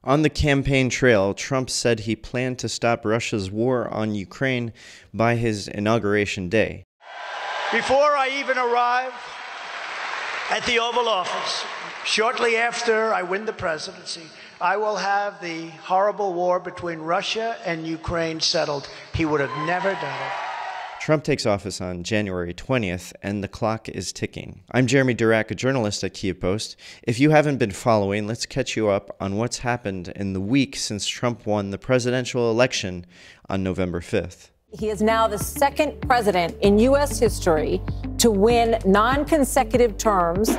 On the campaign trail, Trump said he planned to stop Russia's war on Ukraine by his inauguration day. Before I even arrive at the Oval Office, shortly after I win the presidency, I will have the horrible war between Russia and Ukraine settled. He would have never done it. Trump takes office on January 20th, and the clock is ticking. I'm Jeremy Dirac, a journalist at Kyiv Post. If you haven't been following, let's catch you up on what's happened in the week since Trump won the presidential election on November 5th. He is now the second president in U.S. history to win non-consecutive terms.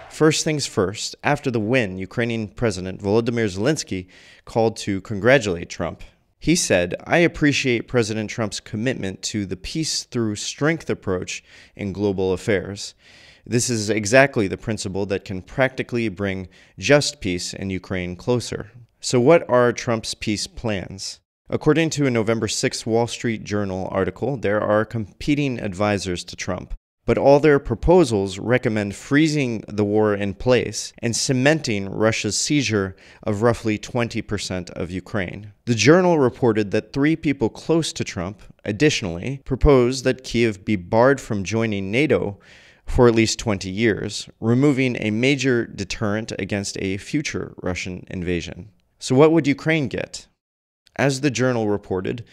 First things first, after the win, Ukrainian President Volodymyr Zelensky called to congratulate Trump. He said, "I appreciate President Trump's commitment to the peace through strength approach in global affairs. This is exactly the principle that can practically bring just peace in Ukraine closer." So what are Trump's peace plans? According to a November 6th Wall Street Journal article, there are competing advisors to Trump, but all their proposals recommend freezing the war in place and cementing Russia's seizure of roughly 20% of Ukraine. The Journal reported that 3 people close to Trump, additionally, proposed that Kyiv be barred from joining NATO for at least 20 years, removing a major deterrent against a future Russian invasion. So what would Ukraine get? As the Journal reported,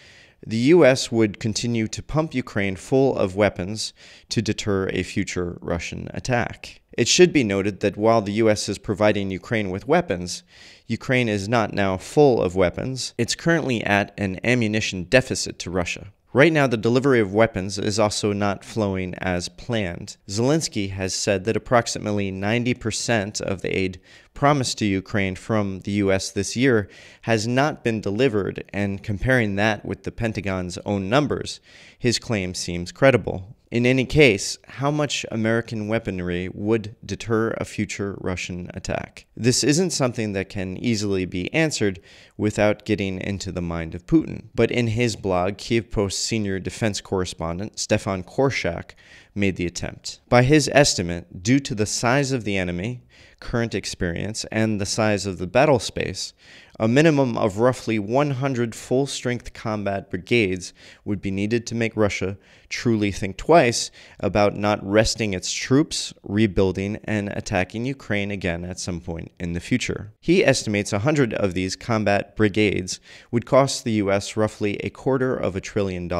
the U.S. would continue to pump Ukraine full of weapons to deter a future Russian attack. It should be noted that while the U.S. is providing Ukraine with weapons, Ukraine is not now full of weapons. It's currently at an ammunition deficit to Russia. Right now, the delivery of weapons is also not flowing as planned. Zelensky has said that approximately 90% of the aid promised to Ukraine from the U.S. this year has not been delivered, and comparing that with the Pentagon's own numbers, his claim seems credible. In any case, how much American weaponry would deter a future Russian attack? This isn't something that can easily be answered without getting into the mind of Putin. But in his blog, Kyiv Post senior defense correspondent Stefan Korshak made the attempt. By his estimate, due to the size of the enemy, current experience, and the size of the battle space, a minimum of roughly 100 full-strength combat brigades would be needed to make Russia truly think twice about not resting its troops, rebuilding, and attacking Ukraine again at some point in the future. He estimates 100 of these combat brigades would cost the U.S. roughly $250 billion.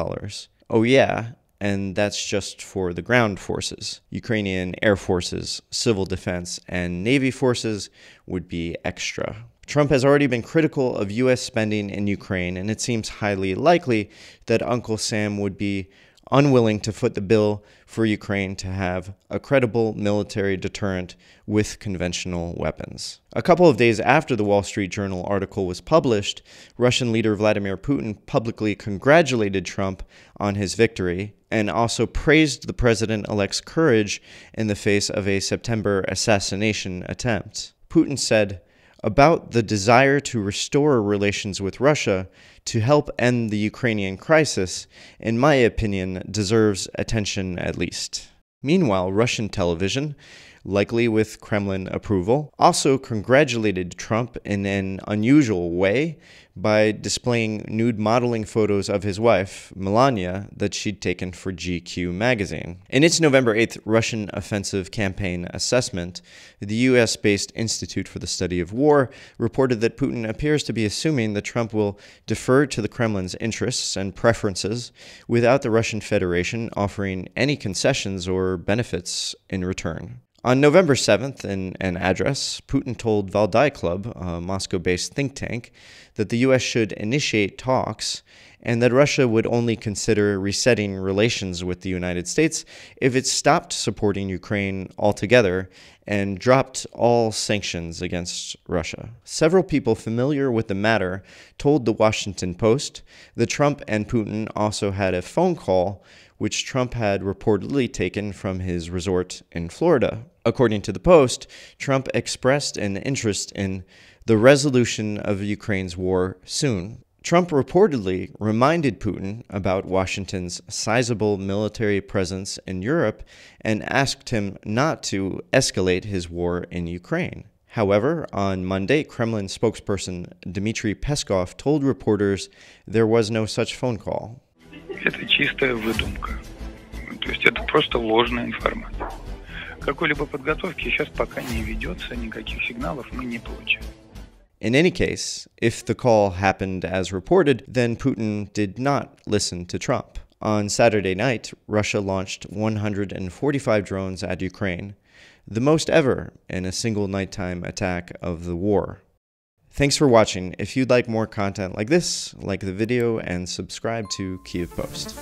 Oh yeah, and that's just for the ground forces. Ukrainian air forces, civil defense, and Navy forces would be extra. Trump has already been critical of U.S. spending in Ukraine, and it seems highly likely that Uncle Sam would be unwilling to foot the bill for Ukraine to have a credible military deterrent with conventional weapons. A couple of days after the Wall Street Journal article was published, Russian leader Vladimir Putin publicly congratulated Trump on his victory and also praised the president-elect's courage in the face of a September assassination attempt. Putin said, about the desire to restore relations with Russia to help end the Ukrainian crisis, in my opinion, deserves attention at least. Meanwhile, Russian television, likely with Kremlin approval, also congratulated Trump in an unusual way by displaying nude modeling photos of his wife, Melania, that she'd taken for GQ magazine. In its November 8th Russian offensive campaign assessment, the US-based Institute for the Study of War reported that Putin appears to be assuming that Trump will defer to the Kremlin's interests and preferences without the Russian Federation offering any concessions or benefits in return. On November 7th, in an address, Putin told Valdai Club, a Moscow-based think tank, that the U.S. should initiate talks and that Russia would only consider resetting relations with the United States if it stopped supporting Ukraine altogether and dropped all sanctions against Russia. Several people familiar with the matter told the Washington Post that Trump and Putin also had a phone call which Trump had reportedly taken from his resort in Florida. According to the Post, Trump expressed an interest in the resolution of Ukraine's war soon. Trump reportedly reminded Putin about Washington's sizable military presence in Europe and asked him not to escalate his war in Ukraine. However, on Monday, Kremlin spokesperson Dmitry Peskov told reporters there was no such phone call. Это чистая выдумка. То есть это просто ложная информация. Какой-либо подготовки сейчас пока не ведется, никаких сигналов мы не получаем. In any case, if the call happened as reported, then Putin did not listen to Trump. On Saturday night, Russia launched 145 drones at Ukraine, the most ever in a single nighttime attack of the war. Thanks for watching. If you'd like more content like this, like the video and subscribe to Kyiv Post.